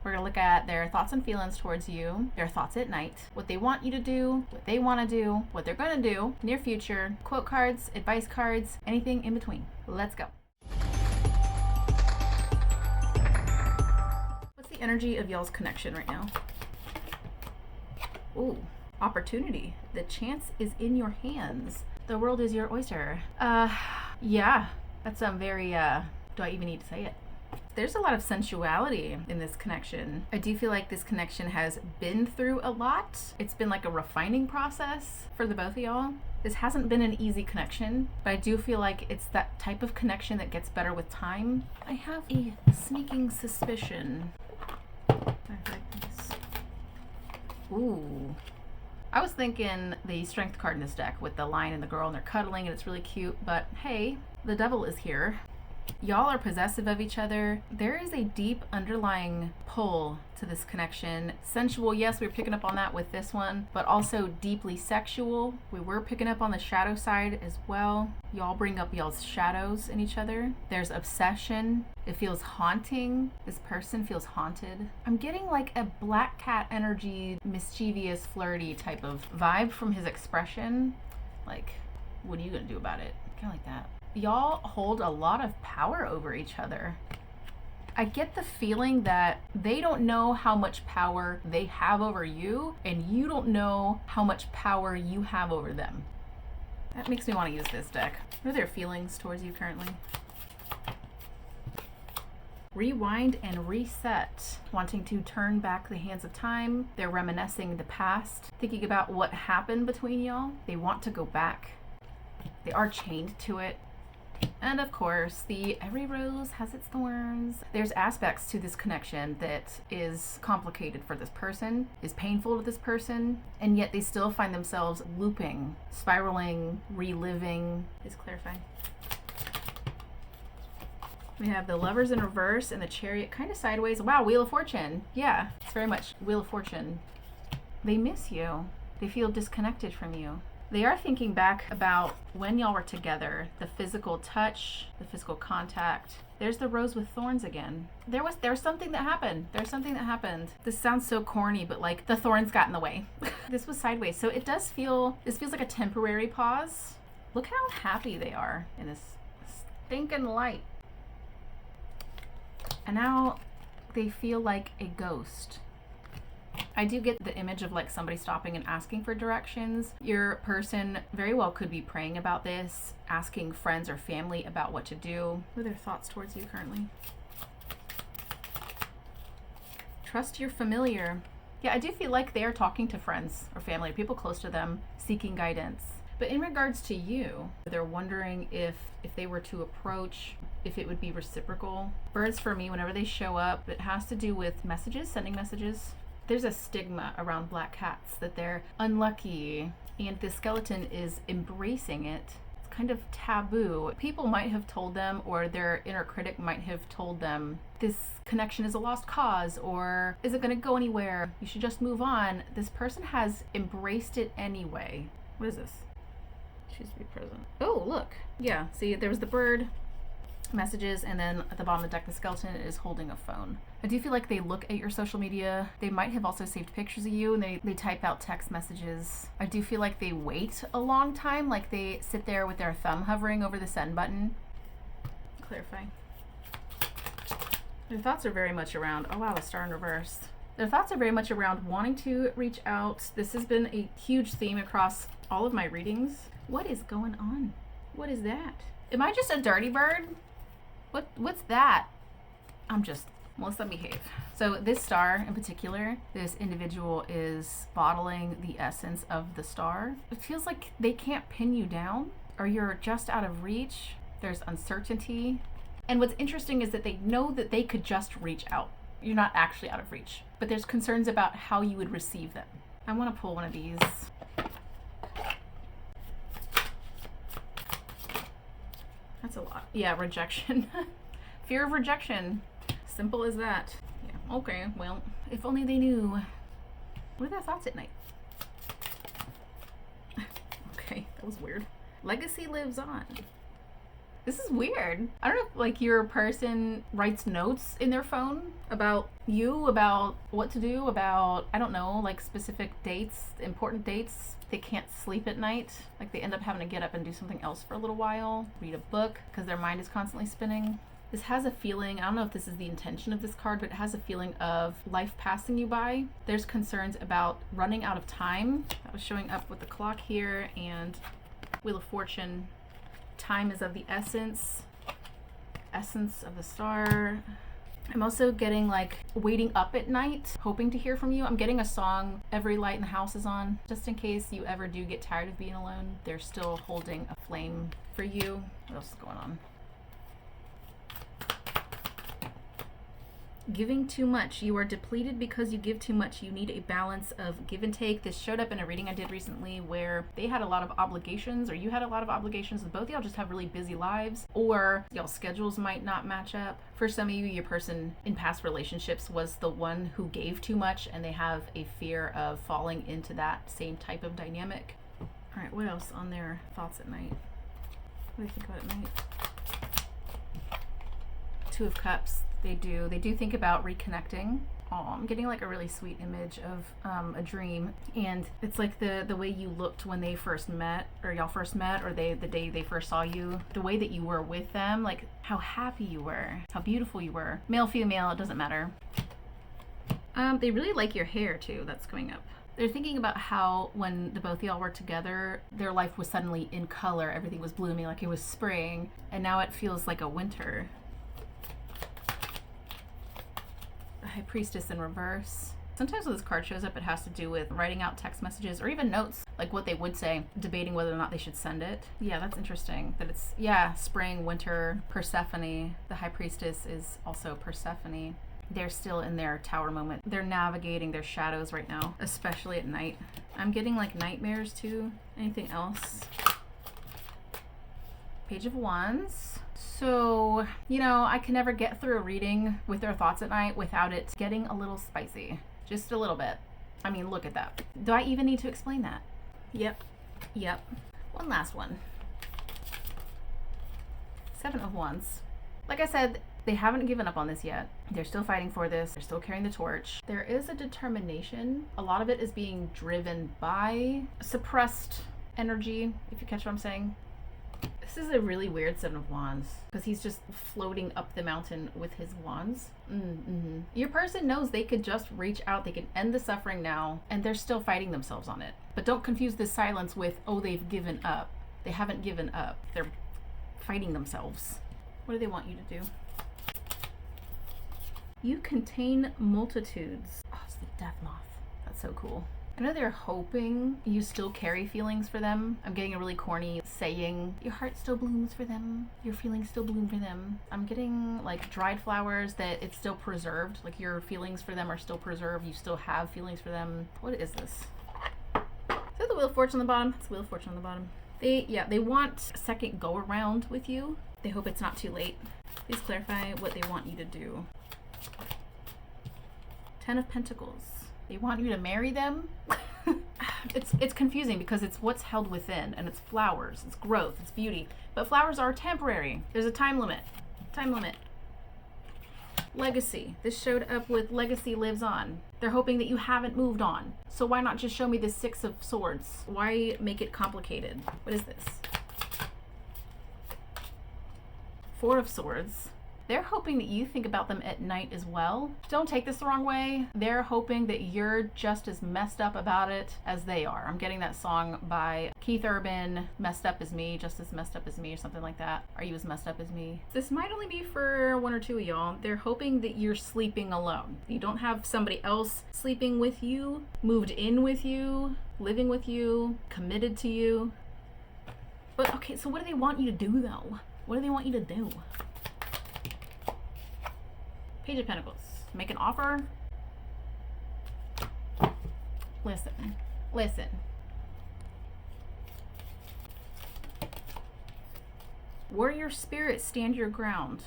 We're going to look at their thoughts and feelings towards you, their thoughts at night, what they want you to do, what they want to do, what they're going to do, near future, quote cards, advice cards, anything in between. Let's go. What's the energy of y'all's connection right now? Ooh, opportunity. The chance is in your hands. The world is your oyster. Yeah, that's very, do I even need to say it? There's a lot of sensuality in this connection. I do feel like this connection has been through a lot. It's been like a refining process for the both of y'all. This hasn't been an easy connection, but I do feel like it's that type of connection that gets better with time. I have a sneaking suspicion. Ooh. I was thinking the strength card in this deck with the lion and the girl and they're cuddling and it's really cute, but hey, the devil is here. Y'all are possessive of each other. There is a deep underlying pull to this connection. Sensual, yes, we were picking up on that with this one, but also deeply sexual. We were picking up on the shadow side as well. Y'all bring up y'all's shadows in each other. There's obsession. It feels haunting. This person feels haunted. I'm getting like a black cat energy, mischievous, flirty type of vibe from his expression. Like, what are you gonna do about it? Kind of like that. Y'all hold a lot of power over each other. I get the feeling that they don't know how much power they have over you, and you don't know how much power you have over them. That makes me want to use this deck. What are their feelings towards you currently? Rewind and reset. Wanting to turn back the hands of time. They're reminiscing the past, thinking about what happened between y'all. They want to go back. They are chained to it. And of course, every rose has its thorns. There's aspects to this connection that is complicated for this person, is painful to this person, and yet they still find themselves looping, spiraling, reliving. Please clarify. We have the Lovers in reverse and the Chariot kind of sideways. Wow, Wheel of Fortune. Yeah, it's very much Wheel of Fortune. They miss you. They feel disconnected from you. They are thinking back about when y'all were together, the physical touch, the physical contact. There's the rose with thorns again. There was something that happened. There's something that happened. This sounds so corny, but like the thorns got in the way. This was sideways. So it does feel, this feels like a temporary pause. Look how happy they are in this stinking light. And now they feel like a ghost. I do get the image of like somebody stopping and asking for directions. Your person very well could be praying about this, asking friends or family about what to do. What are their thoughts towards you currently? Trust your familiar. Yeah, I do feel like they are talking to friends or family, people close to them, seeking guidance. But in regards to you, they're wondering if they were to approach, if it would be reciprocal. Birds for me, whenever they show up, it has to do with messages, sending messages. There's a stigma around black cats that they're unlucky, and the skeleton is embracing it. It's kind of taboo. People might have told them, or their inner critic might have told them, this connection is a lost cause, or is it going to go anywhere? You should just move on. This person has embraced it anyway. What is this? Choose to be present. Oh, look. Yeah, see, there was the bird, messages, and then at the bottom of the deck, the skeleton is holding a phone. I do feel like they look at your social media. They might have also saved pictures of you, and they type out text messages. I do feel like they wait a long time, like they sit there with their thumb hovering over the send button. Clarify. Their thoughts are very much around, oh wow, the star in reverse. Their thoughts are very much around wanting to reach out. This has been a huge theme across all of my readings. What is going on? What is that? Am I just a dirty bird? What's that? I'm just, Melissa, behave. So this star in particular, this individual is bottling the essence of the star. It feels like they can't pin you down, or you're just out of reach. There's uncertainty. And what's interesting is that they know that they could just reach out. You're not actually out of reach, but there's concerns about how you would receive them. I want to pull one of these. That's a lot. Yeah, rejection. Fear of rejection. Simple as that. Yeah, okay, well, if only they knew. What are their thoughts at night? Okay, that was weird. Legacy lives on. This is weird. I don't know if like your person writes notes in their phone about you, about what to do, about, I don't know, like specific dates, important dates. They can't sleep at night. Like they end up having to get up and do something else for a little while, read a book because their mind is constantly spinning. This has a feeling, I don't know if this is the intention of this card, but it has a feeling of life passing you by. There's concerns about running out of time. That was showing up with the clock here, and Wheel of Fortune. Time is of the essence of the star. I'm also getting like waiting up at night, hoping to hear from you. I'm getting a song, Every Light in the House is on, just in case you ever do get tired of being alone. They're still holding a flame for you. What else is going on? Giving too much. You are depleted because you give too much. You need a balance of give and take. This showed up in a reading I did recently where they had a lot of obligations, or you had a lot of obligations, and both of y'all just have really busy lives, or y'all's schedules might not match up. For some of you, your person in past relationships was the one who gave too much, and they have a fear of falling into that same type of dynamic. All right, what else on their thoughts at night? What do they think about at night? Two of Cups. They do think about reconnecting. Oh, I'm getting like a really sweet image of a dream, and it's like the way you looked when they first met, or y'all first met, or the day they first saw you, the way that you were with them, like how happy you were, how beautiful you were. Male, female, it doesn't matter. They really like your hair too. That's coming up. They're thinking about how when the both of y'all were together, their life was suddenly in color. Everything was blooming like it was spring, and now it feels like a winter. High Priestess in reverse. Sometimes when this card shows up, it has to do with writing out text messages or even notes, like what they would say, debating whether or not they should send it. Yeah, that's interesting that it's, yeah, spring, winter, Persephone. The High Priestess is also Persephone. They're still in their tower moment. They're navigating their shadows right now, especially at night. I'm getting like nightmares too. Anything else? Page of Wands. So, you know, I can never get through a reading with their thoughts at night without it getting a little spicy. Just a little bit. I mean, look at that. Do I even need to explain that? Yep. One last one. Seven of Wands. Like I said, they haven't given up on this yet. They're still fighting for this. They're still carrying the torch. There is a determination. A lot of it is being driven by suppressed energy, if you catch what I'm saying. This is a really weird Seven of Wands because he's just floating up the mountain with his wands. Your person knows they could just reach out, they can end the suffering now, and they're still fighting themselves on it. But don't confuse this silence with, oh, they've given up. They haven't given up. They're fighting themselves. What do they want you to do? You contain multitudes. Oh, it's the Death Moth. That's so cool. I know they're hoping you still carry feelings for them. I'm getting a really corny saying, your heart still blooms for them, your feelings still bloom for them. I'm getting like dried flowers that it's still preserved, like your feelings for them are still preserved, you still have feelings for them. What is this? Is that the Wheel of Fortune on the bottom? It's the Wheel of Fortune on the bottom. They want a second go around with you. They hope it's not too late. Please clarify what they want you to do. Ten of Pentacles. They want you to marry them. It's confusing because it's what's held within, and it's flowers, it's growth, it's beauty. But flowers are temporary. There's a time limit. Legacy. This showed up with legacy lives on. They're hoping that you haven't moved on. So why not just show me the Six of Swords? Why make it complicated? What is this? Four of Swords. They're hoping that you think about them at night as well. Don't take this the wrong way. They're hoping that you're just as messed up about it as they are. I'm getting that song by Keith Urban, Messed Up As Me, Just As Messed Up As Me, or something like that. Are you as messed up as me? This might only be for one or two of y'all. They're hoping that you're sleeping alone. You don't have somebody else sleeping with you, moved in with you, living with you, committed to you. But okay, so what do they want you to do though? What do they want you to do? Page of Pentacles. Make an offer. Listen. Warrior spirit, stand your ground.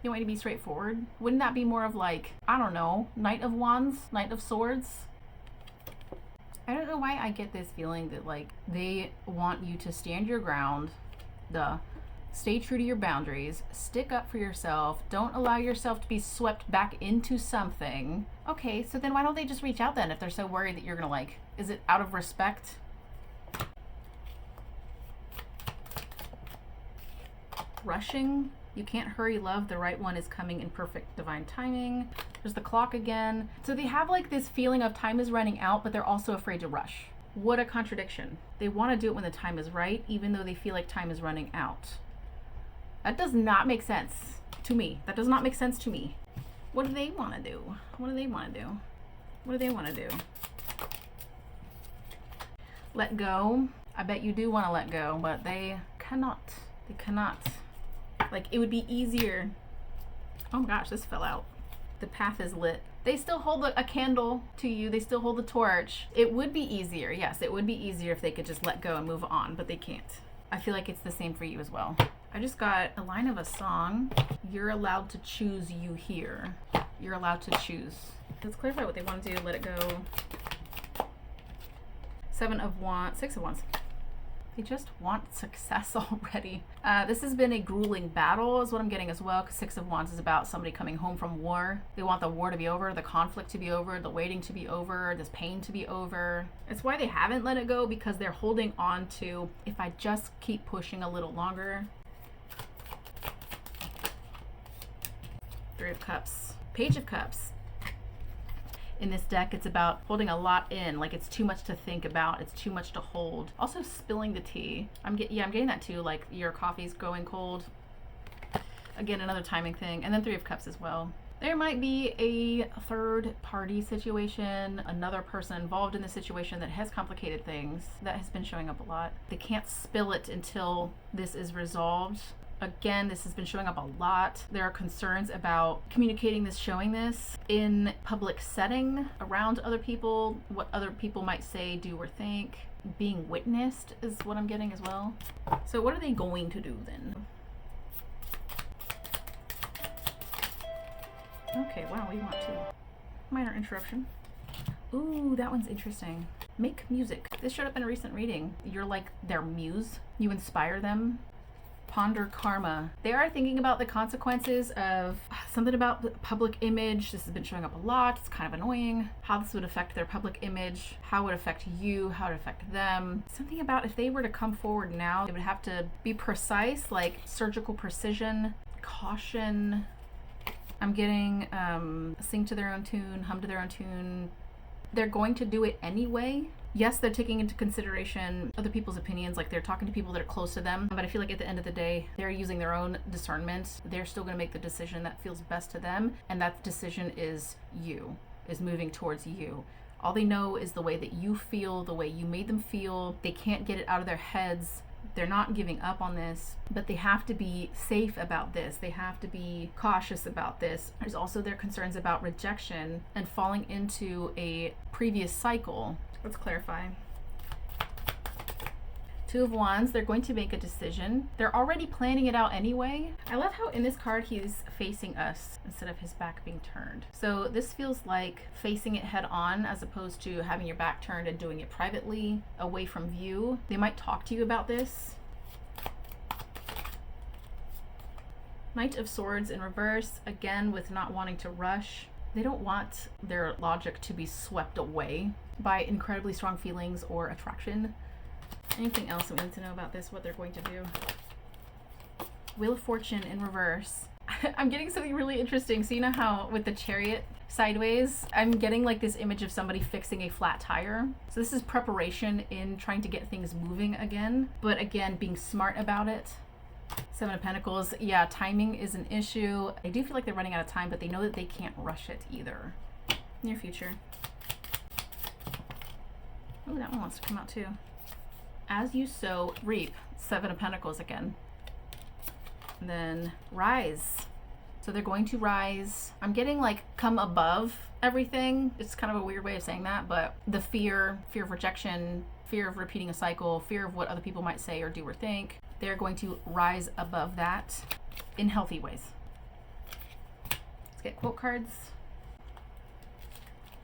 You want me to be straightforward? Wouldn't that be more of like, I don't know, Knight of Wands, Knight of Swords? I don't know why I get this feeling that like they want you to stand your ground, Stay true to your boundaries. Stick up for yourself. Don't allow yourself to be swept back into something. Okay, so then why don't they just reach out then if they're so worried that you're gonna like, is it out of respect? Rushing. You can't hurry love. The right one is coming in perfect divine timing. There's the clock again. So they have like this feeling of time is running out, but they're also afraid to rush. What a contradiction. They want to do it when the time is right, even though they feel like time is running out. That does not make sense to me. That does not make sense to me. What do they want to do? What do they want to do? What do they want to do? Let go. I bet you do want to let go, but they cannot. They cannot. Like, it would be easier. Oh my gosh, this fell out. The path is lit. They still hold a candle to you. They still hold the torch. It would be easier. Yes, it would be easier if they could just let go and move on, but they can't. I feel like it's the same for you as well. I just got a line of a song. You're allowed to choose you here. You're allowed to choose. Let's clarify what they want to do. Let it go. 7 of Wands, 6 of Wands. They just want success already. This has been a grueling battle is what I'm getting as well, because 6 of Wands is about somebody coming home from war. They want the war to be over, the conflict to be over, the waiting to be over, this pain to be over. It's why they haven't let it go, because they're holding on to, if I just keep pushing a little longer. 3 of Cups. Page of Cups. In this deck, it's about holding a lot in, like it's too much to think about, it's too much to hold. Also spilling the tea. I'm getting that too, like your coffee's going cold. Again, another timing thing. And then 3 of Cups as well. There might be a third party situation, another person involved in the situation that has complicated things. That has been showing up a lot. They can't spill it until this is resolved. Again, this has been showing up a lot. There are concerns about communicating this, showing this in public setting around other people, what other people might say, do, or think. Being witnessed is what I'm getting as well. So what are they going to do then? Okay, wow, we want to. Minor interruption. Ooh, that one's interesting. Make music. This showed up in a recent reading. You're like their muse. You inspire them. Ponder karma. They are thinking about the consequences of something about the public image. This has been showing up a lot. It's kind of annoying. How this would affect their public image, how it would affect you, how it would affect them. Something about if they were to come forward now, they would have to be precise, like surgical precision, caution. I'm getting sing to their own tune, hum to their own tune. They're going to do it anyway. Yes, they're taking into consideration other people's opinions, like they're talking to people that are close to them, but I feel like at the end of the day, they're using their own discernment. They're still going to make the decision that feels best to them, and that decision is you, is moving towards you. All they know is the way that you feel, the way you made them feel. They can't get it out of their heads. They're not giving up on this, but they have to be safe about this. They have to be cautious about this. There's also their concerns about rejection and falling into a previous cycle. Let's clarify. 2 of Wands, they're going to make a decision. They're already planning it out anyway. I love how in this card he's facing us instead of his back being turned. So this feels like facing it head on as opposed to having your back turned and doing it privately, away from view. They might talk to you about this. Knight of Swords in reverse, again with not wanting to rush. They don't want their logic to be swept away by incredibly strong feelings or attraction. Anything else that we need to know about this, what they're going to do? Wheel of Fortune in reverse. I'm getting something really interesting. So you know how with the Chariot sideways, I'm getting like this image of somebody fixing a flat tire. So this is preparation in trying to get things moving again, but again, being smart about it. 7 of Pentacles, yeah, timing is an issue. I do feel like they're running out of time, but they know that they can't rush it either. Near future. Oh, that one wants to come out too. As you sow, reap. 7 of Pentacles again. And then rise. So they're going to rise. I'm getting like come above everything. It's kind of a weird way of saying that, but the fear of rejection, fear of repeating a cycle, fear of what other people might say or do or think. They're going to rise above that in healthy ways. Let's get quote cards.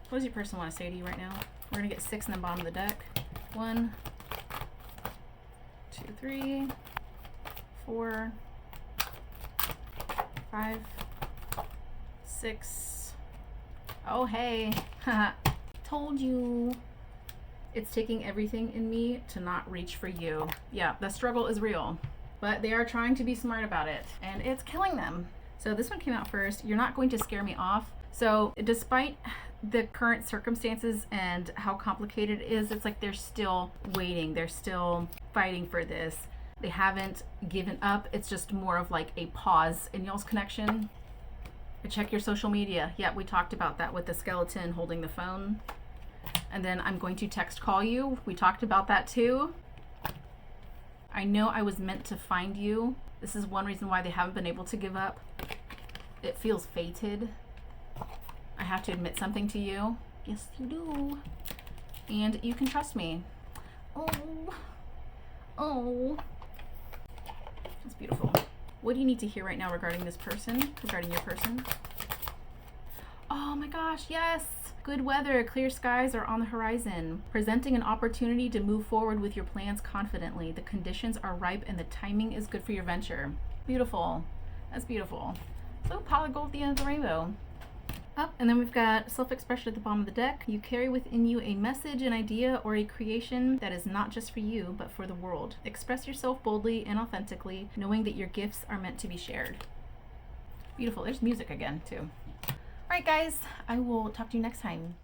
What does your person want to say to you right now? We're going to get 6 in the bottom of the deck. 1, 2, 3, 4, 5, 6. Oh, hey. Told you. It's taking everything in me to not reach for you. Yeah, the struggle is real, but they are trying to be smart about it, and it's killing them. So this one came out first. You're not going to scare me off. So despite the current circumstances and how complicated it is, it's like they're still waiting. They're still fighting for this. They haven't given up. It's just more of like a pause in y'all's connection. Check your social media. Yeah, we talked about that with the skeleton holding the phone. And then I'm going to text call you. We talked about that too. I know I was meant to find you. This is one reason why they haven't been able to give up. It feels fated. I have to admit something to you. Yes, you do. And you can trust me. Oh. That's beautiful. What do you need to hear right now regarding this person, regarding your person? Oh my gosh, yes. Good weather, clear skies are on the horizon, presenting an opportunity to move forward with your plans confidently. The conditions are ripe and the timing is good for your venture. Beautiful. That's beautiful. So pot of gold at the end of the rainbow. Up, and then we've got self-expression at the bottom of the deck. You carry within you a message, an idea, or a creation that is not just for you, but for the world. Express yourself boldly and authentically, knowing that your gifts are meant to be shared. Beautiful. There's music again, too. All right, guys, I will talk to you next time.